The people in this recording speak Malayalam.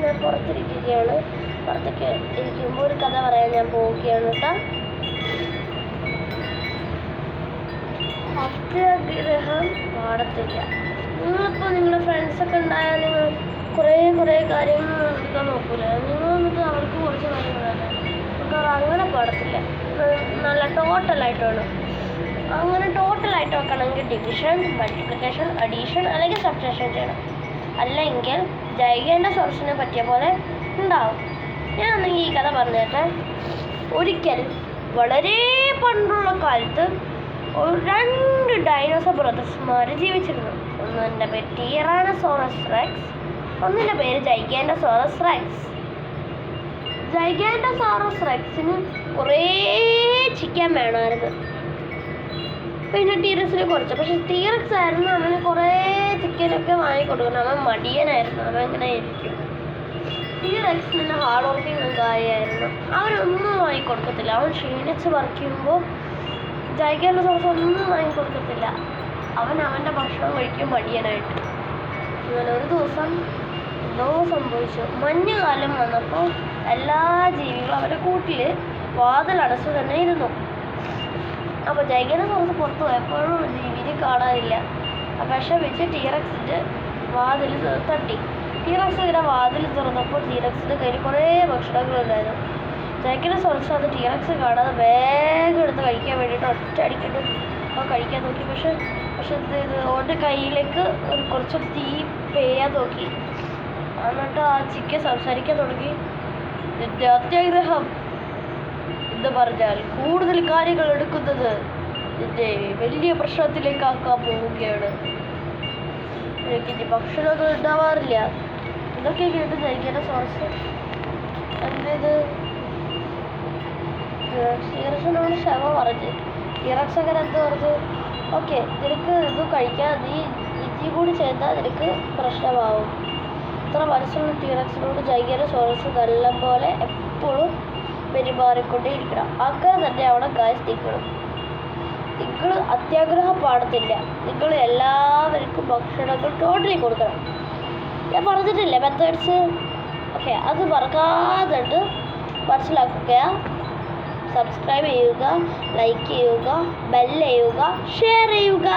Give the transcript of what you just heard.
ഞാൻ പുറത്തിരിക്കുകയാണ്. പുറത്തേക്ക് ഇരിക്കുമ്പോൾ ഒരു കഥ പറയാൻ ഞാൻ പോവുകയാണ് കേട്ടോ. അത്യാഗ്രഹം പാടത്തില്ല. നിങ്ങളിപ്പോൾ നിങ്ങളുടെ ഫ്രണ്ട്സൊക്കെ ഉണ്ടായാൽ നിങ്ങൾ കുറേ കാര്യങ്ങൾ എടുക്കാൻ നോക്കൂല. നിങ്ങൾ വന്നിട്ട് അവർക്ക് കുറച്ച് കാര്യങ്ങളല്ല. നമുക്ക് അങ്ങനെ പാടത്തില്ല. നല്ല ടോട്ടലായിട്ട് വേണം. അങ്ങനെ ടോട്ടലായിട്ട് വെക്കണമെങ്കിൽ ഡിവിഷൻ, മൾട്ടിപ്ലിക്കേഷൻ, അഡീഷൻ അല്ലെങ്കിൽ സബ്ട്രാക്ഷൻ ചെയ്യണം. അല്ലെങ്കിൽ ജൈഗേൻ്റെ സോഴ്സിനെ പറ്റിയ പോലെ ഉണ്ടാവും. ഞാൻ ഒന്നെങ്കിൽ ഈ കഥ പറഞ്ഞേട്ടെ. ഒരിക്കൽ വളരെ പണ്ടുള്ള കാലത്ത് 2 ഡൈനോസർ ബ്രദേഴ്സ്മാർ ജീവിച്ചിരുന്നു. ഒന്നിൻ്റെ പേര് ടീറാനോസോറസ് റെക്സ്, ഒന്നിൻ്റെ പേര് ജൈഗാൻറ്റോസോറസ് റെക്സ്. ജൈഗാൻറ്റോസോറസ് റെക്സിന് കുറേ ചിക്കൻ വേണമായിരുന്നു. പിന്നെ ടീറക്സിന് കുറച്ച്. പക്ഷെ ടീറക്സ് ആയിരുന്നു അവന് കുറേ ചിക്കനൊക്കെ വാങ്ങിക്കൊടുക്കണം. അവൻ മടിയനായിരുന്നു. അവൻ ഇങ്ങനെ ഇരിക്കും. ടീറക്സ് പിന്നെ ഹാർഡ് വർക്കിംഗ് കാര്യമായിരുന്നു. അവനൊന്നും വാങ്ങിക്കൊടുക്കത്തില്ല. അവൻ ക്ഷീണിച്ച് വർക്ക് ചെയ്യുമ്പോൾ ജൈഗാൻറ്റോസോറസ് ഒന്നും വാങ്ങിക്കൊടുക്കത്തില്ല. അവൻ അവൻ്റെ ഭക്ഷണം കഴിക്കും മടിയനായിട്ട്. അങ്ങനെ ഒരു ദിവസം എന്തോ സംഭവിച്ചു. മഞ്ഞുകാലം വന്നപ്പോൾ എല്ലാ ജീവികളും അവരുടെ കൂട്ടിൽ വാതിലടച്ചു തന്നെ ഇരുന്നു. അപ്പോൾ ജൈഗാൻറ്റോസോറസ് പുറത്ത് പോയപ്പോഴും ജീവിനെ കാണാനില്ല. പക്ഷെ വെച്ച് ടീറക്സിൻ്റെ വാതിൽ തട്ടി. ടീറക്സ് ഇങ്ങനെ വാതിൽ തുറന്നപ്പോൾ ടീറക്സിൻ്റെ കയ്യിൽ കുറേ ഭക്ഷണങ്ങളുണ്ടായിരുന്നു. ജൈഗാൻറ്റോസോറസ് അത് ടീറക്സ് കാണാതെ വേഗം എടുത്ത് കഴിക്കാൻ വേണ്ടിയിട്ട് ഒറ്റ അടിക്കിട്ട് കഴിക്കാൻ നോക്കി. പക്ഷെ ഓൻ്റെ കയ്യിലേക്ക് കുറച്ച് തീ പെയ്യാൻ നോക്കി. എന്നിട്ട് ആ ചിക്കൻ സംസാരിക്കാൻ തുടങ്ങി. എൻ്റെ അത്യാഗ്രഹം എന്ന് പറഞ്ഞാൽ കൂടുതൽ കാര്യങ്ങൾ എടുക്കുന്നത് എൻ്റെ വലിയ പ്രശ്നത്തിലേക്കാക്കാൻ പോവുകയാണ്. എനിക്കിനി ഭക്ഷണങ്ങൾ ഉണ്ടാവാറില്ല. ഇതൊക്കെ കേട്ട് ജൈഗാൻറ്റോസോറസ് എന്തേത് ടീറക്സിനോട് ക്ഷമ പറഞ്ഞ്. ടീറക്സ് അങ്ങനെ എന്ത് പറഞ്ഞ്, ഓക്കെ നിനക്ക് ഇത് കഴിക്കാൻ നീ കൂടി ചെയ്താൽ നിനക്ക് പ്രശ്നമാവും. ഇത്ര മനസ്സുള്ള ടീറക്സിനോട് ജൈഗാൻറ്റോസോറസ് നല്ലപോലെ എപ്പോഴും പെരുമാറിക്കൊണ്ടേയിരിക്കണം. അങ്ങനെ തന്നെ അവിടെ ഗായ്സ് നിങ്ങൾ അത്യാഗ്രഹം പാടത്തില്ല. നിങ്ങൾ എല്ലാവർക്കും ഭക്ഷണങ്ങൾ ടോട്ടലി കൊടുക്കണം. ഞാൻ പറഞ്ഞിട്ടില്ലേ മെത്തേഡ്സ്? ഓക്കെ, അത് മറക്കാതെ മനസ്സിലാക്കുക. സബ്സ്ക്രൈബ് ചെയ്യുക, ലൈക്ക് ചെയ്യുക, ബെൽ ചെയ്യുക, ഷെയർ ചെയ്യുക.